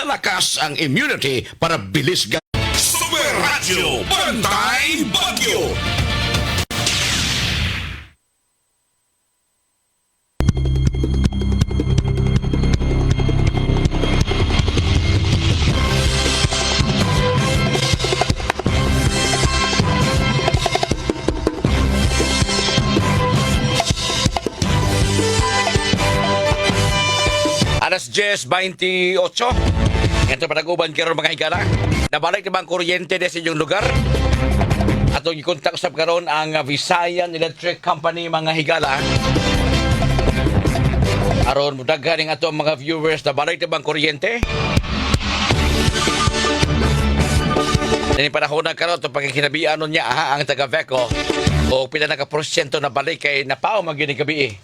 lalakas ang immunity para bilis Super Radio Bantay Bagyo. Alas 10:28. Ito panaguban karon mga higala. Nabalik naman kuryente sa inyong lugar. Atong i-contact sa karon ang Visayan Electric Company mga higala. Aron daghan ng atong mga viewers na balik naman kuryente. Nini panahon na karon to pagkikinabian niya ang taga Veco o pila na ka porsyento na balik kay napao magyud gabi.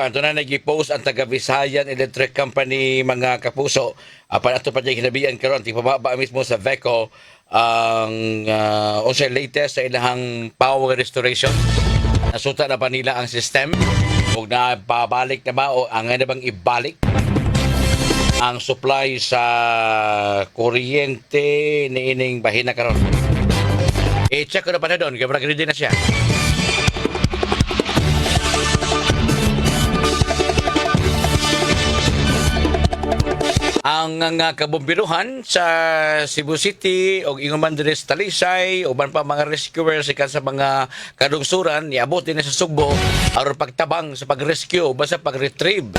Doon na nag-post ang taga Visayan Electric Company mga kapuso. Para ito pa dyan kinabihan karon ti pababa mismo sa Veco ang also latest sa ilahang power restoration. Nasuta na ba nila ang system? Huwag na babalik na ba o ang ano bang ibalik ang supply sa kuryente ni ining bahina karon. I-check ko na pa na doon, kaya ready na siya. Ang kabombiruhan sa Cebu City o inguman diri sa Talisay uban pa mga rescuers ikan sa mga kadungsuran niabot din sa Sugbo aron pagtabang sa pag-rescue o sa pag-retrieve.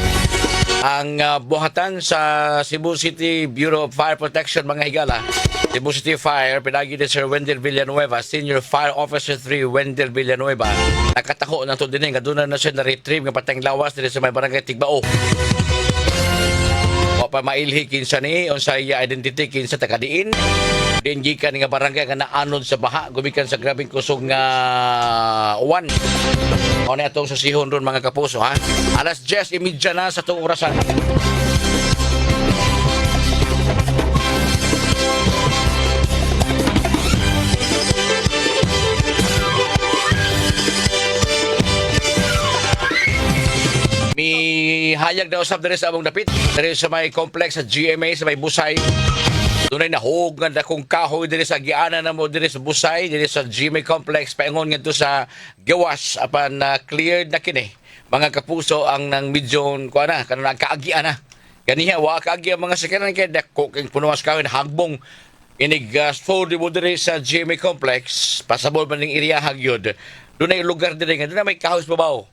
Ang buhatan sa Cebu City Bureau of Fire Protection mga higala, Cebu City Fire, pinagi ni Sir Wendell Villanueva, Senior Fire Officer 3 Wendell Villanueva, nakataho na ito din nga doon na siya na-retrieve nga patang lawas dito sa may barangay Tigbao. Pa mailhi kinsa ni unsa iya identity kinsa takadiin din gikan nga barangay nga naanod sa baha gumikan sa grabing kusog nga uwan o na itong susihon ron mga kapuso ha. Alas 10:30 na sa itong orasan. Hayag na usap diri sa among dapit diri sa may complex sa GMA sa may Busay. Dunay nahugan na kung kahoy diri sa giana na mo diri sa Busay diri sa GMA complex paingon ngadto sa gawas apan cleared na kini mga kapuso ang nang medyo kuana kanang nagkaagian na ganiha wa kaagi ang mga sakyanan kay dako king punuwas kahoy hagbong inig fold mo diri sa GMA complex pasabol man ning area hagyod dunay lugar diri nga dunay may kahoy sa babaw.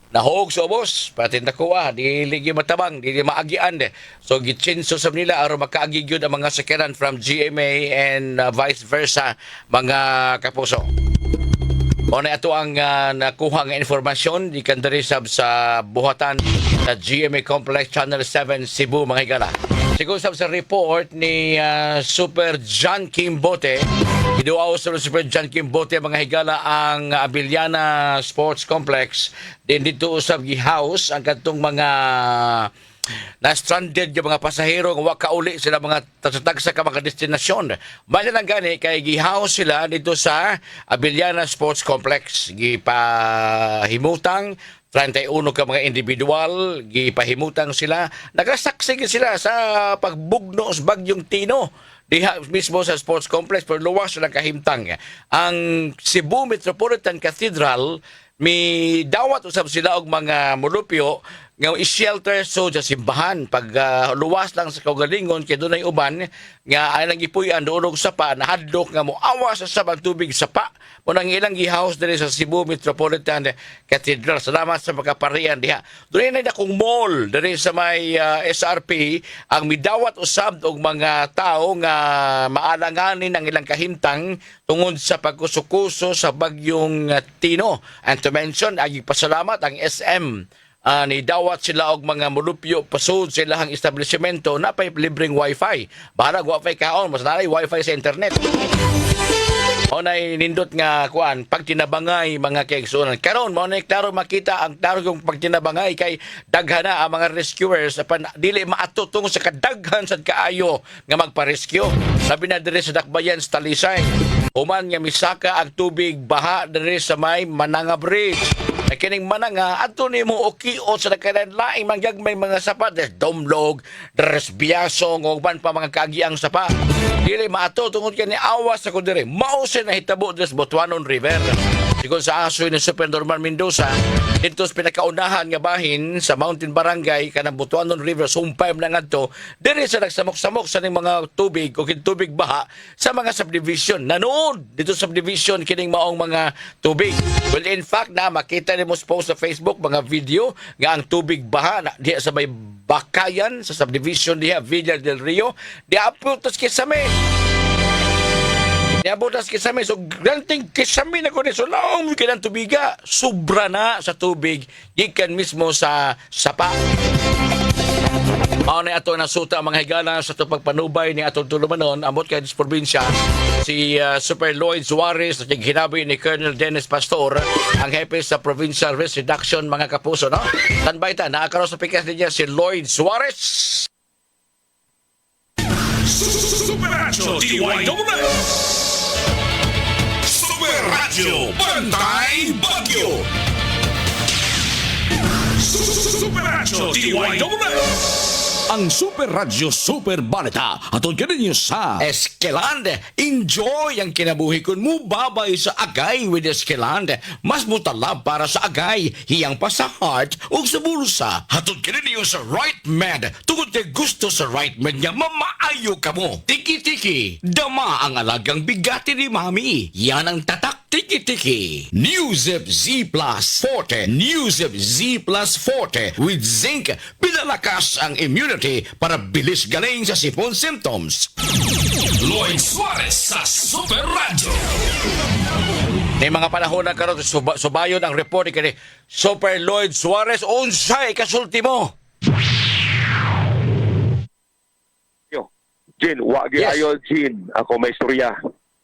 Nahog sa ubos, patin na kuha, di ligi matabang, di maagian de. So, gitsinso sa nila, aron makaagi yun ang mga sakyanan from GMA and vice versa, mga kapuso. O na ito ang nakuha ng informasyon, di kandari sa buhatan sa GMA Complex Channel 7 Cebu, mga higala. Siguro sa report ni Super John Kimbote, iduaw sa Super John Kimbote mga higala ang Abiliana Sports Complex din dito usab gihouse ang kadtong mga na-stranded yung mga pasahero nga wa kauli sila mga tagsa ka mga destinasyon. Bali lang gani kay gihouse sila dito sa Abiliana Sports Complex gipahimutang 31 ka mga individual, gipahimutang sila. Nagasaksig sila sa pagbugno sa bagyong Tino. Diha mismo sa sports complex pero luwas lang kahimtang. Ang Cebu Metropolitan Cathedral, may dawat usab sila og mga mulupyo nga i-shelter so sa simbahan pag luwas lang sa kaugalingon kay dunay uban nga ay nang gipuy-an doon sapa nahadlok nga moawa sa sabang tubig sapa mo nang ilang gihouse diri sa Cebu Metropolitan Cathedral. Salamat sa pagkaparian diha. Dunay na dakong mall diri sa may SRP ang midawat usab og mga tao nga maalanganin ang ilang kahimtang tungod sa pagkusukuso sa bagyong Tino. And to mention, ay pasalamat ang SM nidawat sila og mga mulupyo pasud sa ilang establishmento na pay libreng wifi. Bahala wifi kaon, mas nanay wifi sa internet. O na nindot nga kuan pagtinabangay mga kaigsuonan. Karon mao na klaro makita ang klaro yung pagtinabangay kay daghana ang mga rescuers apan dili maato tungod sa kadaghan sad kaayo nga magpa-rescue. Sabi na diri sa Dakbayan sa Talisay, human nga misaka ang tubig baha diri sa may Mananga Bridge. Na kining Mananga adto nimo ukiot sa nakalan laing mangyagmay mga sapa des domlog, deres biasong ug ban pa mga kaagiang sapa. Dili maato tungod kani awas sa kudire. Mao na hitabo des Butuanon River. Sigon sa asoy ni Super Norman Mendoza, dito sa pinakaunahan nga bahin sa Mountain Barangay kanang Butuanon River sumpay na ngadto, diri sa nagsamok-samok sa ning mga tubig o tubig baha sa mga subdivision. Nanood dito sa subdivision kining maong mga tubig. Well, in fact na makita nimo post sa Facebook mga video nga ang tubig baha na diha sa may Bakayan sa subdivision diha Villa del Rio, diha aputos kisame. Niabotas kisame, so granting kisame na ko ni, so laong mo kinang tubiga, sobra na sa tubig, gikan mismo sa sapa. Mao na ato nasuta ang mga higala sa itong pagpanubay ni atong tulumanon, amot kay sa probinsya, si Super Lloyd Suarez, na hinabi ni Colonel Dennis Pastor, ang hepe sa Provincial Risk Reduction, mga kapuso, no? Tanbay ta, nakakaroon sa pikas niya si Lloyd Suarez. Superacho DYWS Superacho Bantay Bagyo Superacho DYWS ang Super Radyo Super Balita atong kaninyo sa Eskeland, enjoy ang kinabuhi kun mo babay sa agay with Eskeland. Mas mutalab para sa agay, hiyang pa sa heart ug sa bulsa. Hatod kaninyo sa Right Med. Tungod kay gusto sa Right Med nga mamaayo ka mo. Tiki-tiki, dama ang alagang bigati ni Mami. Yan ang tatak tiki-tiki. Newzip Z Plus Forte. Newzip Z Plus Forte with zinc. Pinalakas ang immunity para bilis galing sa sipon symptoms. Lloyd Suarez sa Super Radyo. May mga panahon na karon subayon ang report ni Super Lloyd Suarez unsay kasulti mo? Jin, wagi Yes. ayo Jin, ako may istorya.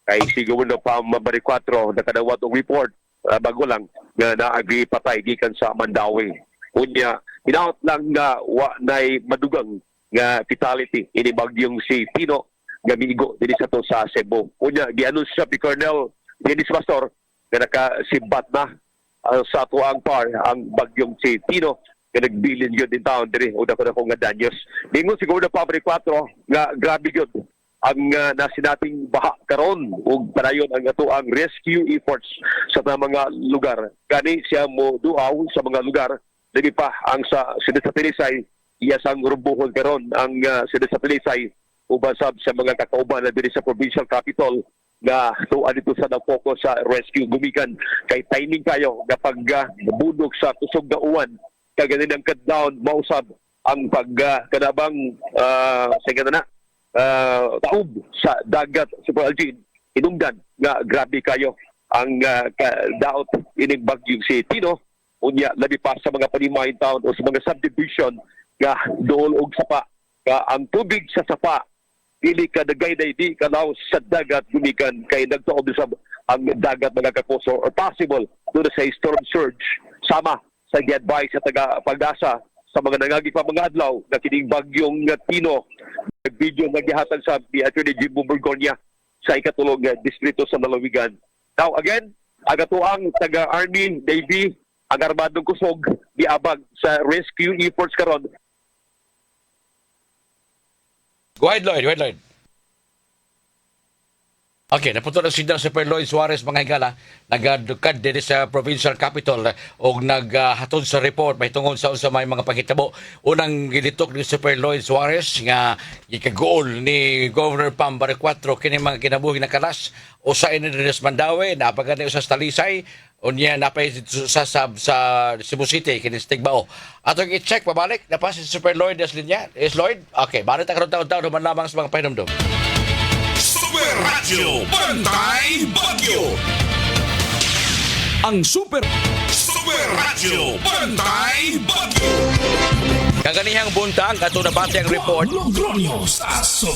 Kay segundo pa mabari 4 nakadawat og report bago lang nga naagi patay gikan sa Mandawi. Unya, hinaot lang nga wa nay madugang nga fatality ini bagyong si Tino nga miigo dinhi sa to sa Cebu. Unya, gianunsya ni Colonel Dennis Pastor nga nakasimbat na sa tuang par ang bagyong si Tino nga nagbilin yun din taon diri o dako nga danyos. Ningon siguro na Pabrik 4 nga grabe yun ang nasinating baha karon ug padayon ang ato ang rescue efforts sa mga lugar. Kani siya mo duaw sa mga lugar dili pa ang sa Sidot sa Talisay iya sang rubuhon karon ang Sidot sa Talisay ubasab sa mga kakauban na diri sa provincial capital nga tuan dito sa nag-focus sa rescue gumikan kay timing kayo kapag nabudok sa kusog na uwan kay ganin ang cut-down mausab ang kanabang taob sa dagat Super Algin hinungdan nga grabe kayo ang daot ining bagyong si Tino. Unya labi pa sa mga panimahin town o sa mga subdivision nga dool og sapa nga ang tubig sa sapa dili ka dagayday di kalaw sa dagat gumikan kay nagtuob sa ang dagat mga kapuso or possible doon sa storm surge sama sa gi-advise sa taga Pag-asa sa mga nangagi pa mga adlaw na kining bagyong Tino. Nag-video nga gihatag sa Attorney Jimbo Borgonia sa ikatulong distrito sa Lalawigan. Now again, agatuang taga Army, Navy, ang armadong kusog giabag sa rescue efforts karon. Go ahead, Lloyd. Okay, napunto na si Super Lloyd Suarez mga higala, nagadukad dito sa provincial capital o naghatod sa report may tungod sa may mga panghitabo. Unang gilitok ni Super Lloyd Suarez nga ikagool ni Governor Pam Barrecuatro kini mga kinabuhi na kalas o sa Inedres Mandawi, napagani sa Talisay, unya napay sa Cebu City kini Stigbao. Atong i-check pabalik na pa si Super Lloyd as linya. Is Lloyd? Okay, balik ta karon taon-taon man lamang sa mga pahinumdum. Super Radyo Bantay Bagyo ang Super Radyo Bantay Bagyo Mayang buntag ato nabati ang report Logronyo sa Super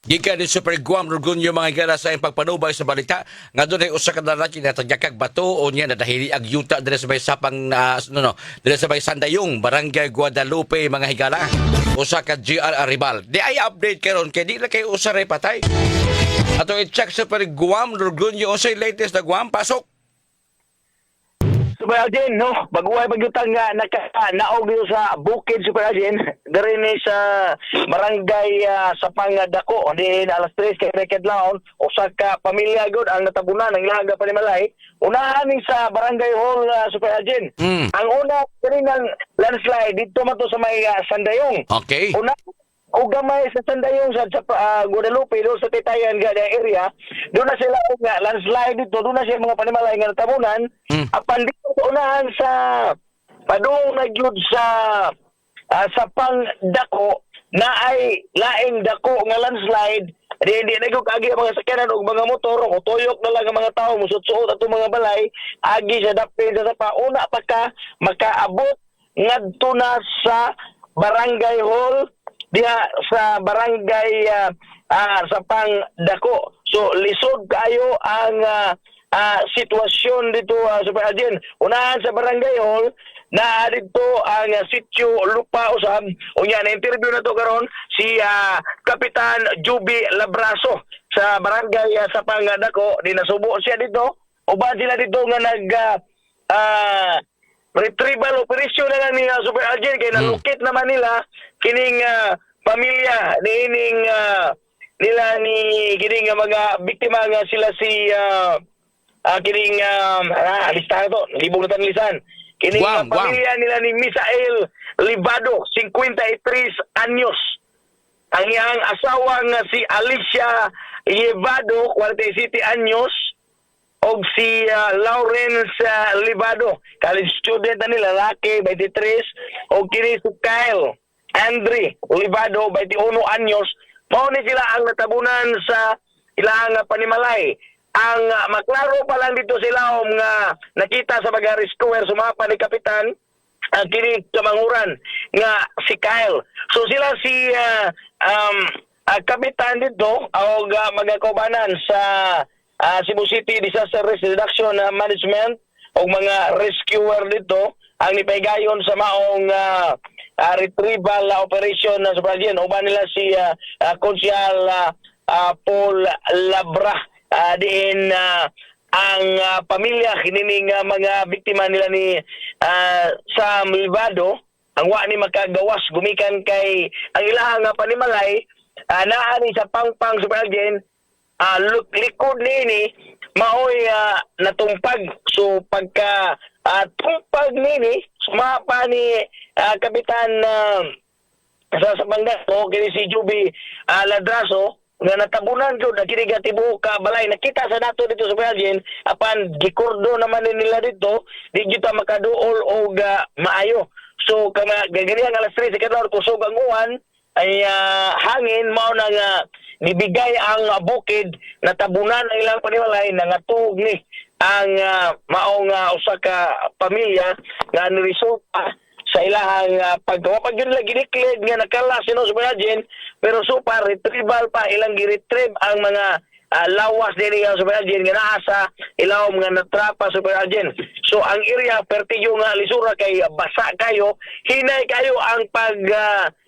gikan ni Super Guam Lorgunyo mga igala sa iyang pagpanubay sa balita nga doon ay usa ka lalaki na tagyakag bato o niya na dahili ag yuta dire sa may sapang dire sa may Sandayong Barangay Guadalupe mga higala usa ka GR Arribal di ay update karon kay di na kay usa ray patay ato i-check Super Guam Lorgunyo unsay latest na Guam pasok. Super Alden, no? Baguhay pagyutang nga naog dito sa Bukid, Super Alden. Dari ni sa barangay sa Pangadako. Din alas 3 kay Reked Laon. Usa ka pamilya gud ang natabunan ng ilaga pa ni Malay. Unahan ni sa barangay hall, Super Alden. Ang una kaninang landslide dito man to sa may Sandayong. Okay. Una o gamay sa Sandayong sa Guadalupe doon sa Titayan nga area, doon na sila nga landslide dito, doon na sila mga panimalay nga natabunan. Apan dito sa unahan sa padung na gyud sa Pangdako na ay laing dako nga landslide. Hindi na gyud agi ang mga sakyanan ug mga motor o tuyok na lang ang mga tao musut-suot ato mga balay agi sa dapit sa pauna pa ka makaabot ngadto na sa barangay hall diha sa barangay sa Pangdako. So lisod kayo ang sitwasyon dito Super Agent. Unahan sa barangay hall na dito ang sitio lupa usab. Unya na interview na to karon si Kapitan Juby Labraso sa barangay sa Pangdako. Di nasubo siya dito. Uban sila dito nga nag retrieval operation na lang ni Super Agent kay nalukit naman nila kining pamilya niining nila ni kining mga biktima nga sila si kining listahan to libog na tanlisan kining pamilya nila ni Misael Libado 53 anyos ang iyang asawa nga si Alicia Libado 47 anyos og si Lawrence Libado, college student na nila, lalaki, 23, og kini si Kyle Andre Libado, 21 anyos. Mao ni sila ang natabunan sa ilang panimalay. Ang maklaro pa lang dito sila nga nakita sa mga rescuer sumapa ni Kapitan ang kini kamanguran nga si Kyle. So sila si Kapitan dito og mga kaubanan sa Cebu City Disaster Risk Reduction Management o mga rescuer dito ang nipaygayon sa maong retrieval operation sa Brazil. Uban nila si Konsyal Paul Labra diin ang pamilya kinining mga biktima nila ni Sam Libado ang wa ni makagawas gumikan kay ang ilahang panimalay naa ni sa Pangpang sa Brazil. Likod nini maoy natumpag so pagka tumpag nini sumapa ni Kapitan sa Pangdako kini si Juby Ladraso nga natabunan jud kini tibuok ka balay nakita sa nato dito sa Belgian apan gikurdo naman nila dito di kita makaduol og maayo so kama gaganihan alas 3 sa kadlawon kusog ang uwan ay hangin mao na nga nibigay ang bukid na tabunan ang ilang panimalay na ngatug ni ang maong usa ka pamilya nga niresulta sa ilahang paggawa pag yun lang giniklead nga nakala sino sa Brazil pero super retrieval pa ilang gi-retrieve ang mga lawas din sa Brazil nga naa sa ilawom nga natrapa sa Brazil. So ang area pertiyo nga lisura kay basa kayo hinay kayo ang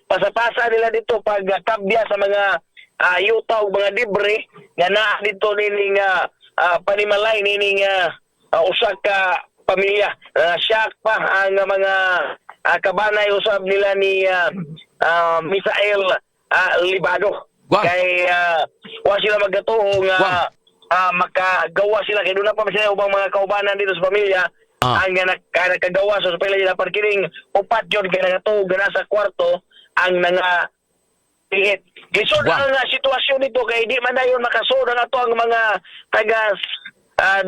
pasapasa nila dito pagkabya sa mga yuta o mga libre nga naa dito nining panimalay nining usa ka pamilya. Shock pa ang mga kabanay usab nila ni Misael Libado. Kay wa sila magatuo nga makagawa sila kay doon na pa sila ubang mga kaubanan dito sa pamilya ang nakagawa sa pamilya parkiring upat yun kay nagatuo gana sa kwarto ang nga tingit. Lisod ang sitwasyon nito kay di man na yun makasod ang ato ang mga taga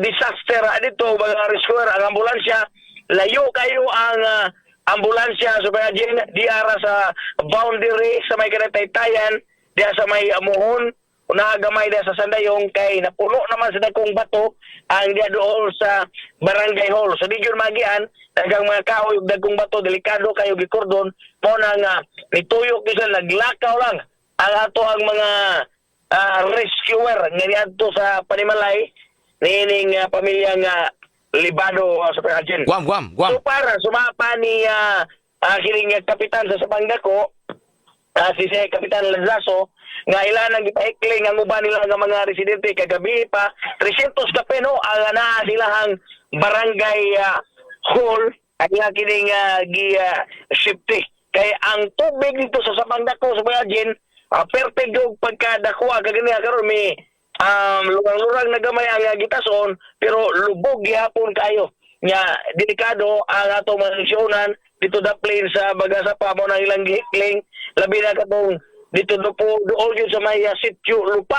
disaster dito, mga rescuer, ang ambulansya. Layo kayo ang ambulansya so kaya di ara sa boundary sa may Kanataytayan, diya sa may Amuhon nagamay na sa Sandayong kay napuno naman sa dakong bato ang diya doon sa Barangay Hall. So di yun magian, dagang mga kahoy ug dagkong bato, delikado kayo gikordon, mo na nga nituyok di sila, naglakaw lang ang ato ang mga rescuer nga niadto sa Panimalay nining pamilyang Libado sa Perhajen. Guam. So para sumapa ni kining kapitan sa Sabangdako, si Kapitan Lazaso, nga ilan ang gipaikling ang uban nila nga mga residente kagabi pa 300 ka peno ang naa silahang barangay hall ang nga kining shifty. Kay ang tubig dito sa Sabangdako sa Perhajen, perfect yung pagkadakuha kagani karon may lurang-lurang na gamay ang gitason pero lubog gihapon kayo nya delikado ang atong manisyonan dito da plane sa Bagasapa mo na ilang gihikling labi na katong dito doon yun sa may sityo lupa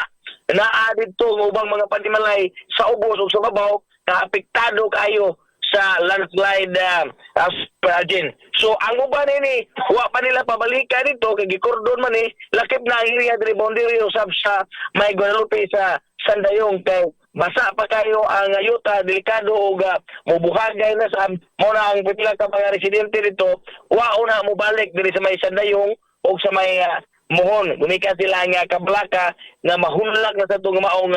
naa dito ubang mga Panimalay sa ubos o sa babaw na apektado kayo sa landslide Perhajen. So ang uban ni wa pa nila pabalika dito kay gikordon man lakip na ang area diri boundary usab sa may Guadalupe sa Sandayong kay basa pa kayo ang ayuta delikado ug mubuhagay na sa mo na ang pipila ka mga residente dito wa una mo balik diri sa may Sandayong o sa may Mohon gumikan sila nga kablaka nga mahunlak na sa itong maong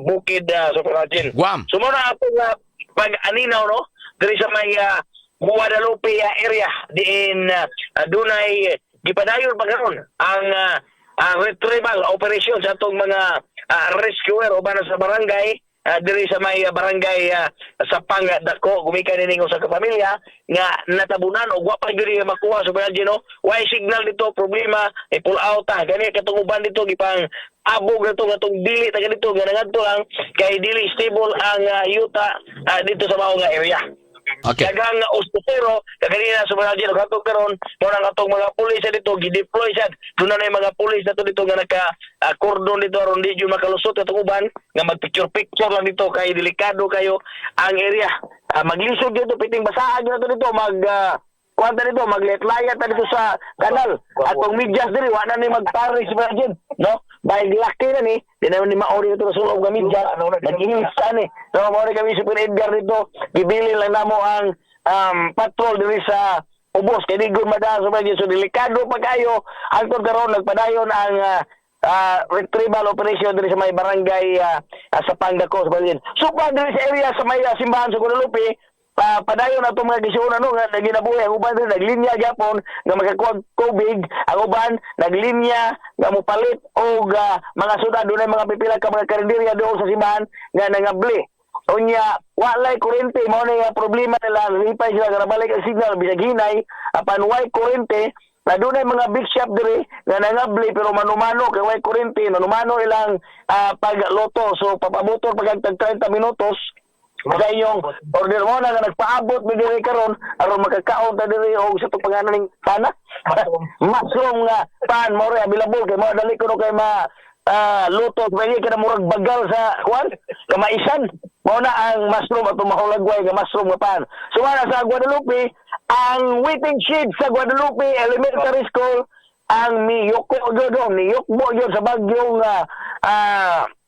bukid sa Perhajen. Guam. So mo na atong pag-aninaw no diri sa may Guadalupe area diin dunay gipadayon pa karon ang retrieval operation sa atong mga rescuer o bana sa barangay diri sa may barangay sa Pangdako gumikan nining usa ka pamilya nga natabunan og wa pa gyud makuha sa Perhajen no why signal dito problema pull out gani katong uban dito gipang abog na itong dili taga dito nga nangadto lang kay dili stable ang yuta dito sa maong area. Okay. Dagang ospitero kanina sa mga dito katong karon mo nang atong mga pulis dito gi-deploy sad doon na mga pulis na dito nga naka cordon dito aron di jud makalusot atong uban nga mag-picture lang dito kay delikado kayo ang area. Maglisod dito piting basaan na dito kuwanta dito, magletlayat na dito sa kanal. Atong medyas diri, wala na ni magparis pa dyan. No? Bahig laki na ni, di naman ni maori ito na sulong ka medyas. Nag-inilsa ni. No, maori kami Super Edgar dito, bibili lang na mo ang patrol diri sa ubos. Kaya di good madaan sa medyo. So, delikado pa kayo. Hangtod karon nagpadayon ang retrieval operation diri sa may barangay sa Pangdako sa Balin. So, pa diri sa area sa may simbahan sa Guadalupe, padayon ato mga gisyon nga naginabuhi ang uban naglinya gyapon nga makakuha COVID ang uban naglinya nga mopalit og mga sudad dunay mga pipila ka mga karinderya doon sa simbahan nga nangabli unya walay kuryente mao na problema nila lipay sila nga balik ang signal bisag hinay apan way kuryente na dunay mga big shop diri nga nangabli pero manumano kay way kuryente manumano ilang pagloto so papamotor pag 30 minutos sa inyong order mo na nagpaabot mo diri karon aron makakaon ta diri og sa pangalan ning pana mushroom nga pan mo rin available kay mo dali ko kay luto pwede ka na murag bagal sa kwan kamaisan mo na ang mushroom at mahulagway nga mushroom nga pan so sa Guadalupe ang waiting shed sa Guadalupe Elementary School ang miyoko gyud sa bagyong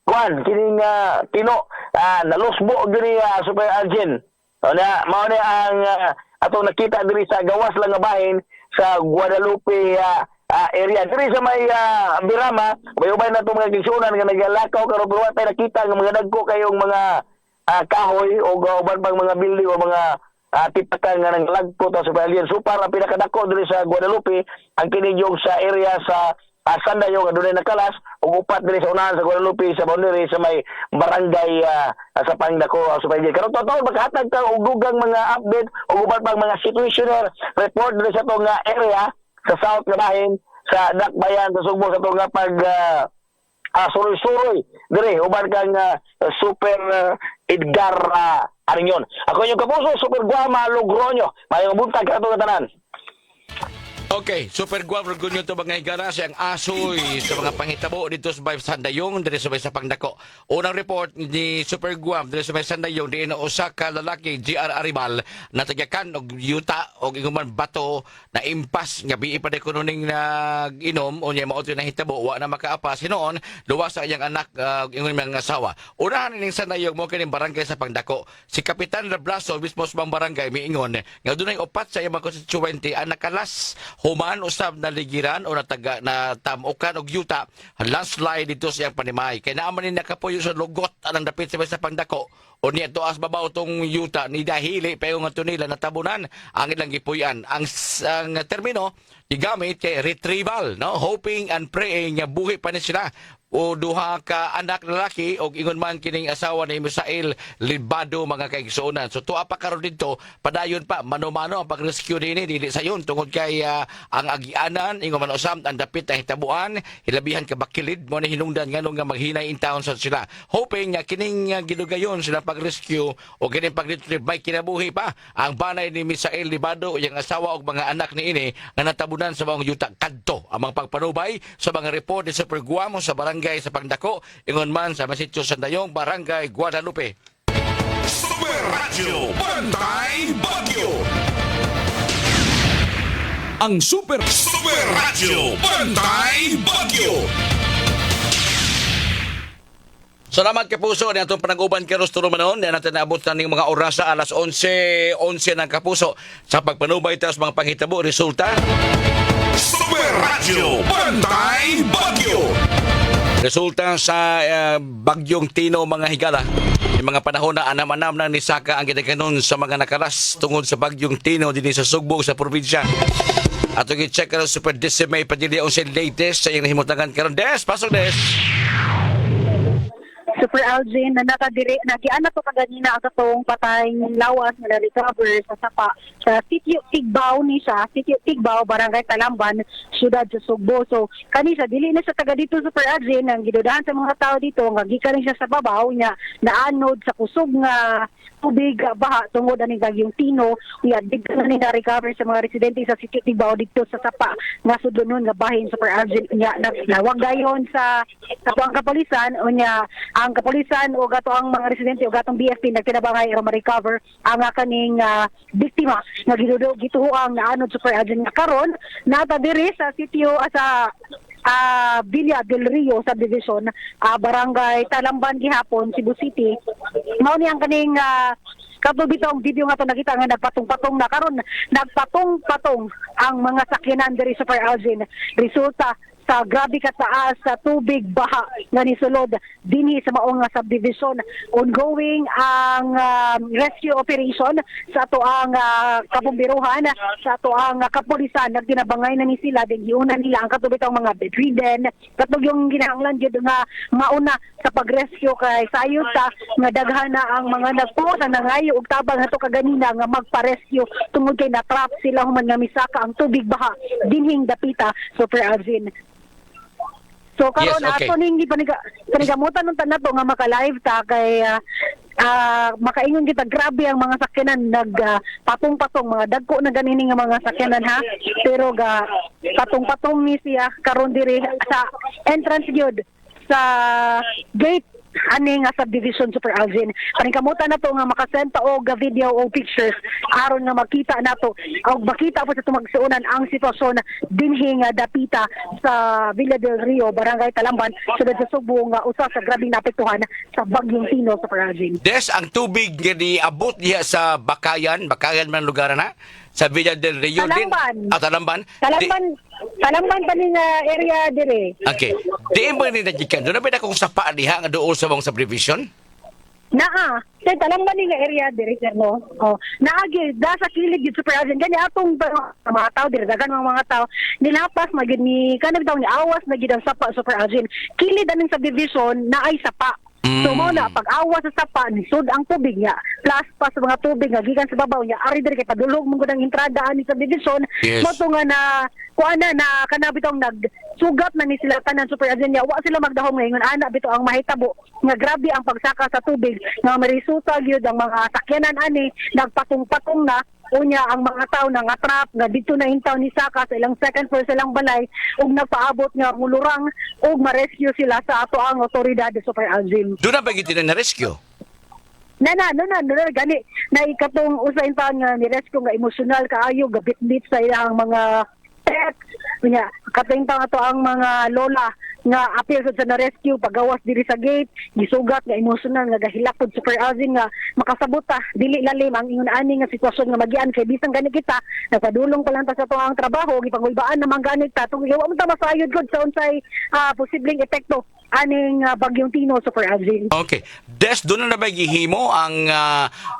kwan kining tino nalusbo diri Super Argent na mao ni ang atong nakita diri sa gawas lang nga bahin sa Guadalupe area diri sa may Birama may ubay na itong mga gisunan nga nagalakaw karon pero tay nakita nga mga dagko kayong mga kahoy o uban pang mga building o mga titakan nga nang lagpo ta sa Balien so para pinakadako diri sa Guadalupe ang kinigyong sa area sa Sandayong nga dunay nakalas ug upat diri sa unahan sa Guadalupe sa boundary sa may barangay sa Pangdako sa Payge. Karon totoo maghatag ta og dugang mga update ug uban pang mga situational report diri sa tong area sa south nga bahin sa Dakbayan sa Sugbo sa tong pag suroy-suroy diri uban kang Super Edgar Arinyon. Ako yung kapuso Super Guama Logroño. Mayong buntag ka atong tanan. Okay, super guwap gun to mga higara siyang asoy sa mga pangitabo dito sa Bay Sandayong diri sa Bay sa Pangdako. Unang report ni super guwap diri sa Bay Sandayong di na usa ka lalaki GR Aribal na tagakan og yuta og inguman bato na impas nga bii pa de kuning nag-inom unya mao na hitabo wa na makaapas hinuon luwas sa iyang anak ingon mga asawa. Unahan ning Sandayong mo kining barangay sa Pangdako. Si Kapitan Rablaso mismo sa barangay miingon nga dunay upat sa iyang mga constituente ang nakalas human usab na ligiran o na tamukan og yuta landslide dito sa iyang panimay kay naaman ni nakapuyo sa lugot anang dapit sa Pangdako o niya tuas babaw tong yuta ni dahili payo nga nila natabunan ang ilang gipuyan ang termino gigamit kay retrieval no hoping and praying nga buhi pa ni sila o duha ka anak lalaki og ingon man kining asawa ni Misael Libado mga kaigsuonan. So tuwa pa karon dito padayon pa mano-mano ang pag-rescue dinhi dili sayon tungod kay ang agianan ingon man usab ang dapit na hitabuan hilabihan ka bakilid mo ni hinungdan nganong nga maghinay in town sa sila. Hoping nga kining gidugayon sila pag-rescue o kining pag-retrieve may kinabuhi pa ang banay ni Misael Libado o yang asawa og mga anak niini nga natabunan sa mga yuta kadto ang mga pagpanubay sa mga report sa Perguamo sa barangay sa Pangdako, ingon man sa Masityo Sandayong, Barangay Guadalupe. Super Radio Bantay Bagyo. Ang Super Radio Bantay Bagyo. Salamat kapuso ni atong panag-uban karos turumanon na natin naabot na ning mga oras sa alas 11 ng kapuso sa pagpanubay tas mga panghitabo resulta Super Radio Bantay Bagyo. Resulta sa bagyong Tino mga higala. Yung mga panahon na anam-anam na nisaka ang ginaganon sa mga nakaras tungod sa bagyong Tino din sa Sugbog sa probinsya. At kung i-check ka ng Super Decimate padili ang sa latest sa iyong nahimutangan karon. Des, pasok Des! Super Algin na nakadiri nagiana to kaganina ang katong patay lawas nga recover sa sapa sa Sitio Tigbaw ni siya Sitio Tigbaw Barangay Talamban siyudad sa Sugbo. So kani sa dili na sa taga dito Super Algin ang gidudahan sa mga tao dito nga gikan siya sa babaw nya naanod sa kusog nga tubig baha tungod ani bagyong Tino uya bigla ni na recover sa mga residente sa Sitio Tigbaw dito sa sapa nga sudlonon nga bahin Super Algin nya nawag dayon sa ang kapulisan unya ang kapulisan o gato ang mga residente o gatong BFP nagtinabangay aron ma-recover ang kaning biktima nga gituhuang naanod Super Algin nga karon nata diri sa sitio sa Villa del Rio subdivision barangay Talamban gihapon Cebu City mao ni ang kaning kato bitong video nga to nakita nga nagpatong-patong na karon nagpatong-patong ang mga sakyanan diri sa Super Algin resulta sa grabe kataas sa tubig baha nga nisulod dinhi sa maong nga subdivision. Ongoing ang rescue operation sa ato ang kabomberohan sa ato ang kapulisan nagtinabangay na ni sila din giunan nila ang katubitong mga bedridden katong yung ginahanglan gyud nga mauna sa pag-rescue kay sayon ta nga daghan na ang mga nagpuo sa nangayo og tabang ato kaganina nga magpa-rescue tungod kay na-trap sila human nga misaka ang tubig baha dinhing dapita Super Algin. So karon Yes, okay. ato ning panigamutan ng tanan to nga maka-live ta kay makaingon kita grabe ang mga sakyanan patong-patong mga dagko na ganini nga mga sakyanan ha pero patong-patong ni siya karon diri sa entrance gyud sa gate ani nga subdivision Super Algin. Paningkamutan na to nga makasend ta og video o pictures aron nga makita nato og makita po sa tumagsuonan ang sitwasyon dinhi nga dapita sa Villa del Rio Barangay Talamban sudad sa Subo nga usa sa grabeng naapektuhan sa bagyong Tino Super Algin. Des, ang tubig nga abot diha sa Bakayan man lugar na sa Villa del Rio Talamban. din. Talamban. Talamban pa ning area dire. Okay. Di mo ni nagikan. Doon na ba akong sapa diha nga doon sa mong subdivision? Naa, sa Talamban ning area dire sir no. Oh, naagi da sa kilig gid Super Algin gani atong mga tao dire dagan mga tao nilapas magid ni kanang daw ni awas na gid ang sapa Super Algin. Kilid aning subdivision na ay sapa. So mo na pag-awa sa sapa nisud ang tubig niya plus pa sa mga tubig nga gikan sa babaw niya ari diri kay padulog mong gudang entrada ani sa division Yes. mo to nga na kuana na kanabitong nagsugat na ni sila tanan Super Algin niya wa sila magdahom ngayon ana bito ang mahitabo nga grabe ang pagsaka sa tubig nga marisuta gyud ang mga sakyanan ani nagpatong-patong na unya ang mga tao nga trap nga dito na intaw ni Saka sa ilang second floor sa ilang balay ug nagpaabot nga mulurang ug ma-rescue sila sa ato ang otoridad sa Super Alvin. Doon na ba gitin na rescue? No, gani na ikatong usain pa nga ni rescue nga emosyonal kaayo gabit-bit sa ilang mga pet nya kating pa ato ang mga lola nga apil sa na-rescue pagawas diri sa gate gisugat nga emosyonal nga gahilakod super azing nga makasabot ta dili lalim ang ingon ani nga sitwasyon nga magian kay bisan gani kita nagpadulong pa lang ta sa tuang trabaho gipangulbaan naman gani ta tong wa man ta masayod gud sa unsay posibleng epekto aning bagyong Tino super azing. Okay. Des, doon na ba gihimo ang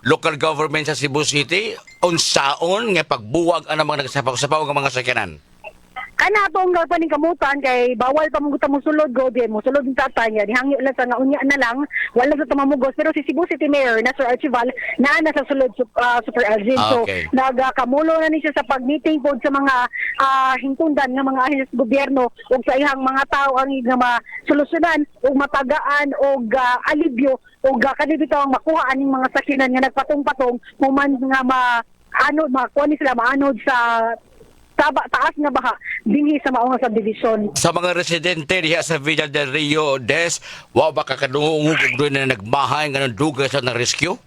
local government sa Cebu City unsaon nga pagbuwag ang mga nagsapaw-sapaw nga mga sakyanan? Kana atong paning kamutan kay bawal pa mong mo sulod go di mo sulod ng tatay niya dihangyo lang sa nga unya na lang wala sa tumamugos pero si Cebu City Mayor na Sir Archival na sa sulod Super Alvin so Okay. nagakamulo na ni siya sa pag-meeting pod sa mga hingtundan nga mga ahensya sa gobyerno ug sa ihang mga tao ang nga masolusyonan ug matagaan ug alibyo ug kanito ang makuha aning mga sakyanan nga nagpatong-patong human nga makuha ni sila maanod sa taas nga baha dinhi sa maong subdivision. Sa mga residente diha sa Villa del Rio, Des, wa ba kakadungog doon na nagmahay nga ng duga sa na-rescue?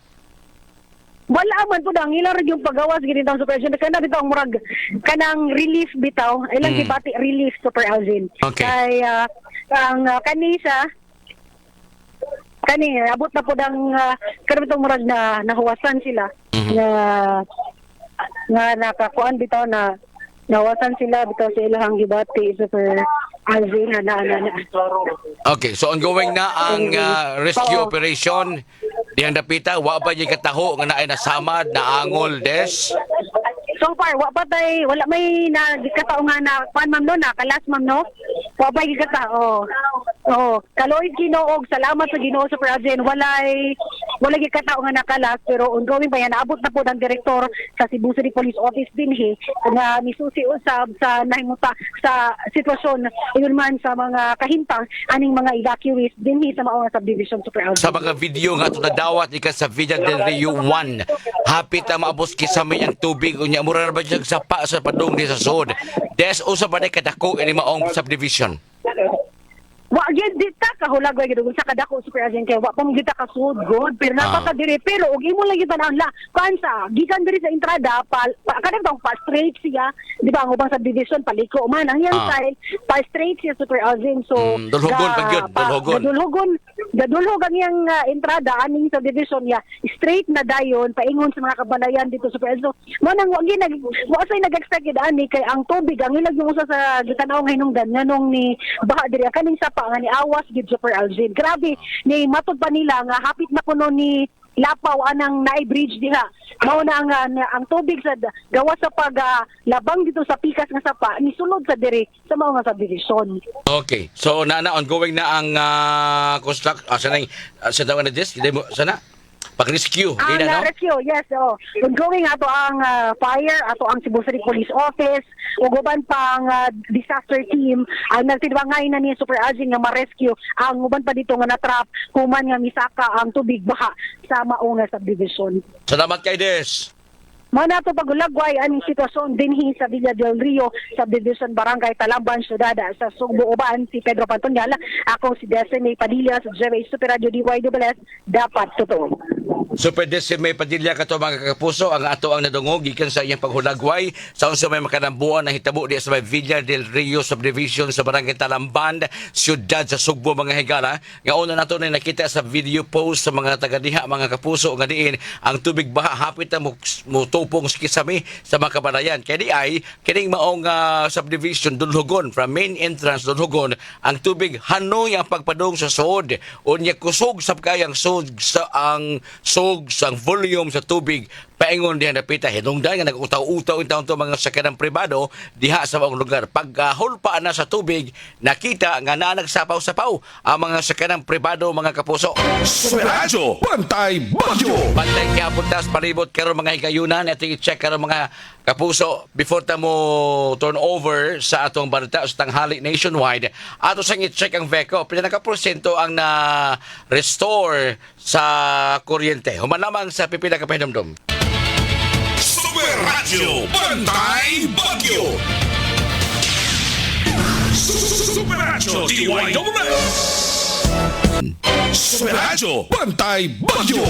Wala man po ang ilang yung pagawas ginitang supervision kana bitaw ang murag kanang relief bitaw ilang gibati relief super housing. Okay. Kay ang kanisa kani abot na po ang kanang murag na nahuwasan sila nga nakakuan bitaw na nawasan sila bitaw sa ilang gibati super housing na. Okay, so ongoing na ang rescue operation. Diyang dapita, wa ba yung kataho nga naay nasamad, naangol, Des? So far, wala may nagkatao nga na, ma'am no, nakalas ma'am no? Wa pa gikatao. Kaloy Ginoo, salamat sa Ginoo sa President. Wala gikatao nga nakalas, pero ongoing pa yan. Naabot na po ng direktor sa Cebu City Police Office dinhi nga misusi usab sa nahimuta sa sitwasyon ingon man sa mga kahintang aning mga evacuees dinhi sa maong subdivision sa President. Sa mga video nga ito nadawat ika sa Villa del Rio 1, hapit ang maabos kisame ang tubig unya mura ba siya sapa sa padung di sa sud. Des usa ba kadako ini maong subdivision? Wa gyud dita kahulag wa gyud sa kadako super agent kay wa pa mo kita kasud god pero napakadiri pero og imo lang gyud ang la kansa gikan diri sa entrada kada tong pa straight siya di ba ang ubang subdivision paliko man ang yang side pa straight siya super agent so dulhogon pagyud gadulhog ang yang entrada aning subdivision ya straight na dayon paingon sa mga kabanayan dito super agent so mo nang wa say nag-expect gid ani kay ang tubig ang ilag yung usa sa gitanaw nga hinungdan nganong ni baha diri kaning sapa nga ni awas gid super algin grabe ni matud pa nila nga hapit na kuno ni lapaw anang naay bridge diha mao na ang tubig sa gawas sa labang dito sa pikas nga sapa ni sulod sa diri sa mao nga subdivision. Okay. So ongoing na ang sa tawag na Des, sana pag-rescue, di na, no? Rescue, yes. Ongoing ato ang fire, ato ang Cebu City Police Office, uban pang disaster team, ang nagtidbangay na ni Super Aging nga ma-rescue, ang uban pa dito nga na-trap, human nga misaka ang tubig baha sa maong subdivision. Salamat kay Des. Mana to pagulagway aning sitwasyon dinhi sa Villa del Rio, subdivision Barangay Talamban, Ciudad sa Sugbo uban si Pedro Pantonyal. Ako si Desiree Padilla sa GMA Super Radio DYWS, dapat totoo. Super Desiree Padilla kato mga kapuso ang ato ang nadungog gikan sa iyang paghulagway sa unsa may makanambuan na hitabo diya sa Villa del Rio subdivision sa Barangay Talamban, Ciudad sa Sugbo mga higala. Nga una nato na nakita sa video post sa mga taga diha mga kapuso nga diin ang tubig baha hapit na mutupong kisame sa mga kabanayan. Kaya di ay kining maong subdivision dulhugon from main entrance dulhugon ang tubig hanoy ang pagpadong sa sud unya kusog sab kayang sud sa ang volume sa tubig paingon diha napita hinungdan nga nag-utaw-utaw in taon to mga sakyanang pribado diha sa maong lugar pagkahulpa na sa tubig nakita nga nagsapaw-sapaw ang mga sakyanang pribado mga kapuso. Radyo Pantay Bagyo. Bantay kaya puntas palibot karon mga higayunan at i-check karon mga kapuso before ta mo turn over sa atong balita sa tanghali nationwide ato sang i-check ang VECO pila naka-porsyento ang na-restore sa kuryente human lamang sa pipila ka pahinumdum. Super Super Radio Bantay Bagyo. Super Radio DYWS. Super Radio Bantay Bagyo.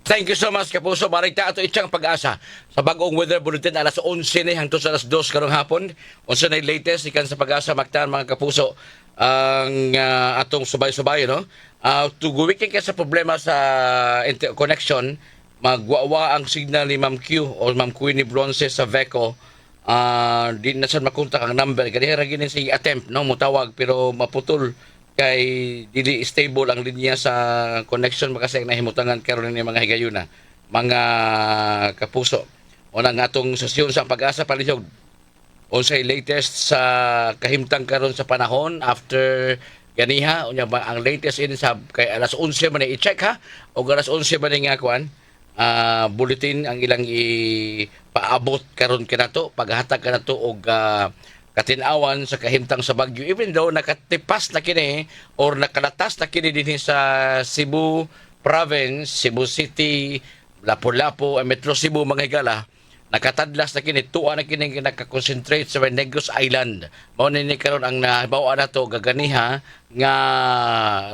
Thank you so much, Kapuso. Marita ato itsang pag-asa sa bagong weather bulletin alas 11 na hangtod sa alas 2 karong hapon. Unsa na latest ikan sa pag-asa magtan mga Kapuso ang atong subay-subay, no? Tuguwikin ka sa problema sa connection, magwawa ang signal ni Ma'am Q o Ma'am Queenie Bronce sa Veco. Di na sa makontak ang number. Kaya ginin si attempt, no? Mutawag pero maputol kay dili stable ang linya sa connection makasay nahimutangan karon ni mga higayuna mga Kapuso o nang atong sesyon sa pag-asa palihog unsay latest sa kahimtang karon sa panahon after ganiha unya ba ang latest in sa kay alas 11 man i-check ha o alas 11 man nga kuan bulletin ang ilang ipaabot karon kanato paghatag kanato og katinawan sa kahimtang sa Bagyo even though nakatipas na kini or nakalatas na kini dinhi sa Cebu Province, Cebu City, Lapu-Lapu, Metro Cebu mga higala nakatadlas na kini tuwa na kini nakakonsentrate sa Negros Island mao ni karon ang nahibaw nato gaganiha nga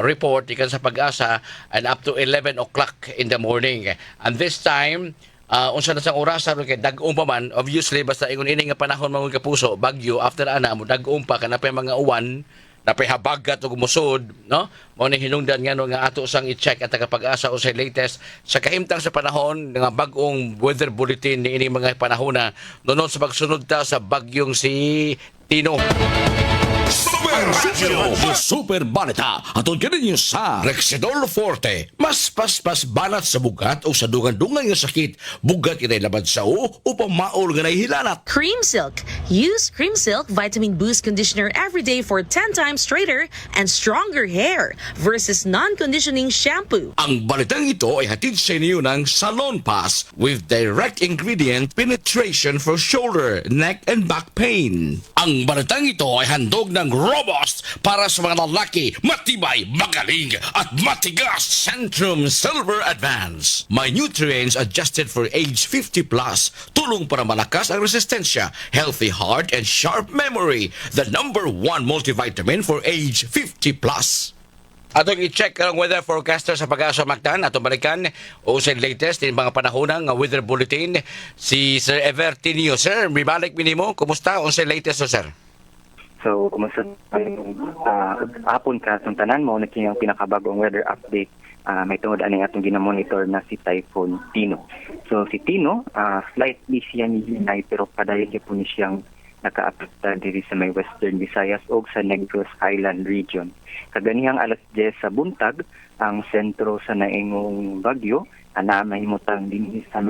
report ikan sa pag-asa and up to 11 o'clock in the morning and this time unsa na sang orasan kay dag-on pa man obviously basta ingon ini nga panahon mga Kapuso Bagyo after ana mo dag-on pa kanapay mga uwan napay habagat ug musod no mao ni hinungdan ngano nga ato sang i-check at pag-asa usay latest sa kahimtang sa panahon nga bag-ong weather bulletin ni ini mga panahona nonon sa pagsunod ta sa bagyong si Tino. Super Radio Super Balita atong kaninyo sa Rexidol Forte mas paspas banat sa bugat o sa dungan-dungan nga sakit bugat kinay labad sa upang maol nga nahihilanat. Cream Silk. Use Cream Silk Vitamin Boost Conditioner every day for 10 times straighter and stronger hair versus non-conditioning shampoo. Ang balitang ito ay hatid sa inyo ng Salon Pass with direct ingredient penetration for shoulder, neck, and back pain. Ang balitang ito ay handog ng Robust para sa mga lalaki, matibay, magaling, at matigas. Centrum Silver Advance. May nutrients adjusted for age 50 plus. Tulong para malakas ang resistensya, healthy heart, and sharp memory. The #1 multivitamin for age 50 plus. Atong i-check ang weather forecaster sa pag-asa Mactan. Atong balikan o sa latest in mga panahonang weather bulletin si Sir Ever Tinio. Sir, mibalik minimo. Kumusta? O sa latest o sir? So, kumusta hapon ka itong tanan mo, naging ang pinakabagong weather update. May tungod ani atong ginamonitor na si Typhoon Tino. So, si Tino, slightly siya nihinay pero padayon po ni siyang naka-apekta diri sa may Western Visayas o sa Negros Island region. Kaganihang alas 10 sa buntag, ang sentro sa naingong bagyo, na mahimutang din sa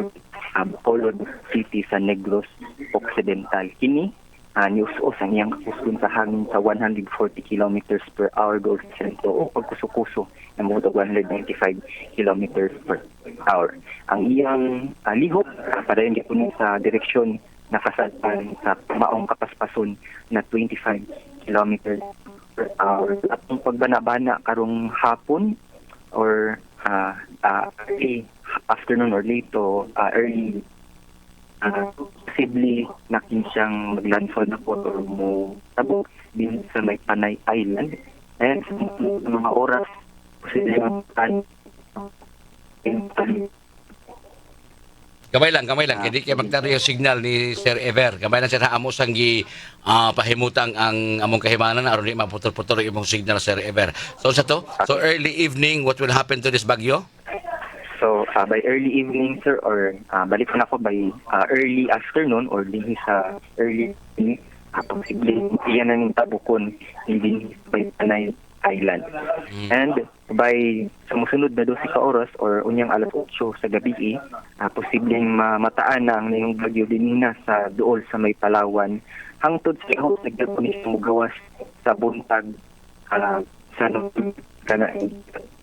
Bacolod City sa Negros Occidental. Kini, nius-os ang iyang kapuskon sa hangin sa 140 kilometers per hour goes sentro o pagkuso-kuso na mga 195 kilometers per hour. Ang iyang lihok, padayon po sa direksyon nakasadpan sa maong kapaspason na 25 kilometers per hour. At ang pagbanabana karong hapon or early afternoon or late o early possibly nakin siyang maglandfall na po or mo tabok din sa may Panay Island. And sa mga oras posible yung Kamay lang. Hindi kayo magtari yung signal ni Sir Ever. Kamay lang siya amo sang pahimutang ang among kahimanan aron di maputol-putol yung imong signal, Sir Ever. So sa to? So early evening, what will happen to this bagyo? So, by early evening, sir, or balik ko na ako by early afternoon or din sa early evening, posible iyan ang tabukon din by Panay Island. And by sumusunod na 12 ka oras or unyang alas 8 sa gabi, posibleng mataan na ang nayong bagyo din na sa duol sa may Palawan. Hangtod sa ihong nagdapunis mugawas sa buntag sa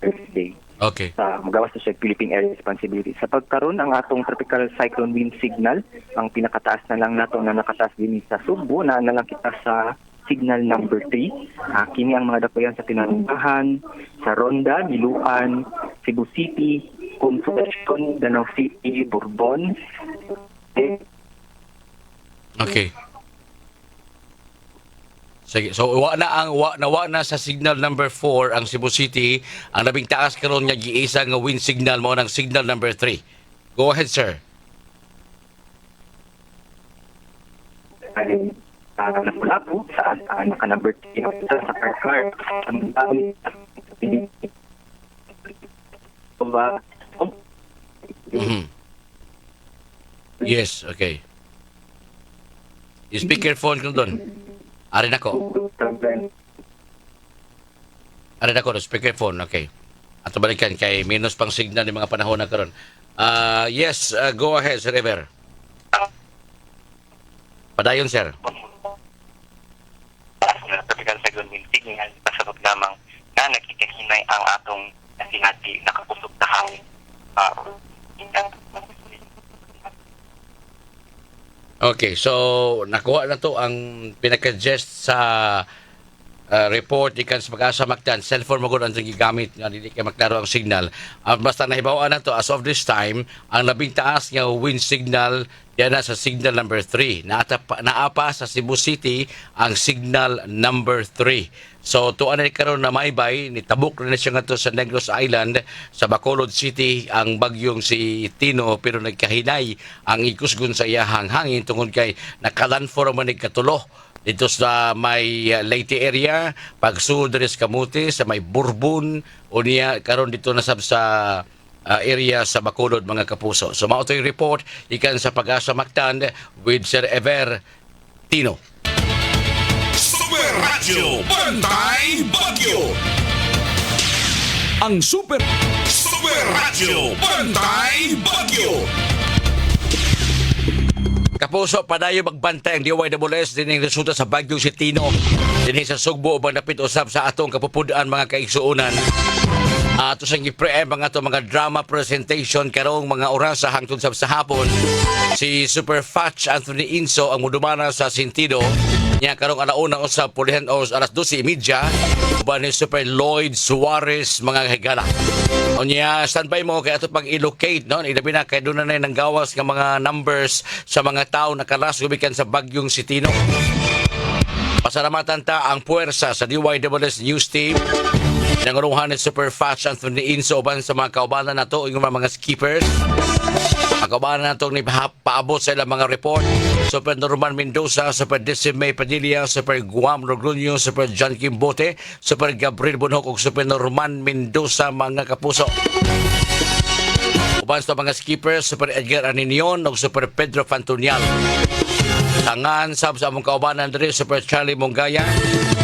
Thursday. Okay. Sa magawas na siya Philippine Area Responsibility. Sa pagkaroon ang atong tropical cyclone wind signal, ang pinakataas na lang nato na nakataas din sa Subo, na lang kita sa signal number 3. Kini ang mga dakuyan sa Tinanungahan, sa Ronda, Biluan, Cebu City, Consolacion, Danau City, Bourbon. Okay. Sige. So wa na sa signal number 4 ang Cebu City, ang labing taas karon nga giisa nga wind signal mo ng signal number 3. Go ahead, sir. Nakula po sa naka-number 3 sa car. Ang dami Mhm. Yes, okay. Speakerphone ko doon. Arin ako. Arin ako, speakerphone, okay. At balikan kay minus pang signal ng mga panahon na karon. Yes, go ahead, Sir Ever. Padayon, sir. Tropical cyclone wind signal pasabot lamang na nagkikahinay ang atong nasinati nakapusog na hangin. Okay, so nakuha na to ang pinaka-gest sa report ikan sa Pag-asa Mactan. Cellphone mo gud ang gigamit nga dili kay maklaro ang signal. Basta nahibaw-an na to as of this time, ang labing taas nga wind signal yan na sa signal number 3. Naapa sa Cebu City ang signal number 3. So tuan na karon na maybay nitabok na siya ngadto sa Negros Island sa Bacolod City ang bagyong si Tino, pero nagkahinay ang ikusgon sa iyahang hangin tungod kay nakalandfall man ni katulo dito sa may Leyte area, pagsulod diri sa Camotes, sa may Bourbon, o niya karon dito na sa area sa Bacolod, mga kapuso. So mao to'y report ikan sa Pag-asa Mactan with Sir Ever Tino. Super Radio Bantay Bagyo. Ang Super Radio Bantay Bagyo. Kapuso, padayo magbantay ang DYWS din ang resulta sa bagyong si Tino. Din sa Sugbo ubang napit usab sa atong kapupudaan mga kaigsuonan. Ato sang i-pre-em mga drama presentation karong mga oras sa hangtod sa hapon. Si Super Fatch Anthony Inso ang mudumana sa Sentido. Niya karong alauna usab pulihan o alas 12:30 uban ni Super Lloyd Suarez mga higala. O niya standby mo kay ato pag i-locate no, ilabi na kay doon na nang gawas nga mga numbers sa mga tao nakalas gumikan sa bagyong si Tino. Pasalamatan ta ang puwersa sa DYWS News Team. Nanguruhan ni Super Fast Anthony Inso uban sa mga kaubanan nato yung mga skippers. Ang kaubanan nato ni paabot sa ilang mga report. Super Norman Mendoza, Super Decime Padilla, Super Guam Roglunyo, Super John Kimbote, Super Gabriel Bunhok ug Super Norman Mendoza mga kapuso. Uban sa mga skippers, Super Edgar Aninion ug Super Pedro Fantonial. Tangan sab sa among kaubanan diri Super Charlie Mongaya.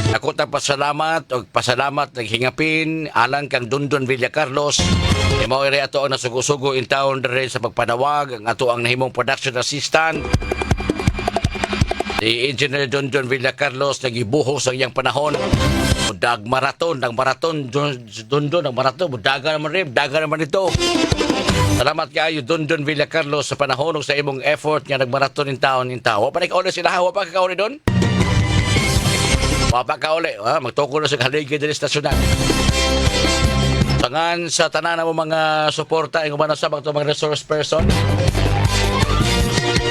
Ako ta pasalamat o pasalamat naghingapin alang kang Dondon Villa Carlos. Mao iri ato ang nasugo-sugo in town diri sa pagpanawag ang ato ang nahimong production assistant. Si Engineer Dondon Villa Carlos nagibuhos sa iyang panahon. Mudag maraton, Dondon ang maraton, mudaga naman ito. Salamat kayo Dondon Villa Carlos sa panahon sa imong effort nga nagmaraton in town. Wa pa ikaw sila, wa pa ka doon? Wapa ka uli, magtukol na sa haligi dili stasyonan. Tangan sa tanan mo mga suporta ang umanasab ang mga resource person.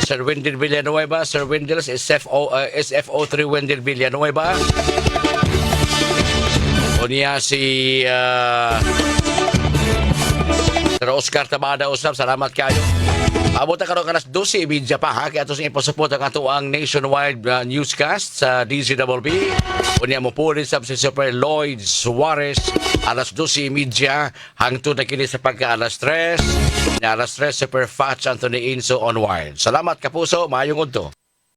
Sir Wendell Villanueva, Sir Wendell SFO3 Wendell Villanueva. O niya si Sir Oscar Tabada usab, salamat kayo. Abot na karon alas 12:30 pa ha, kaya ito sa ipasupport ang ato ang nationwide newscast sa DZWB. Unya mo po rin sa si Super Lloyd Suarez alas 12:30 hangtod na kini sa pagka-alas 3. Alas 3 Super Fatch Anthony Inso onward. Salamat kapuso, maayong udto.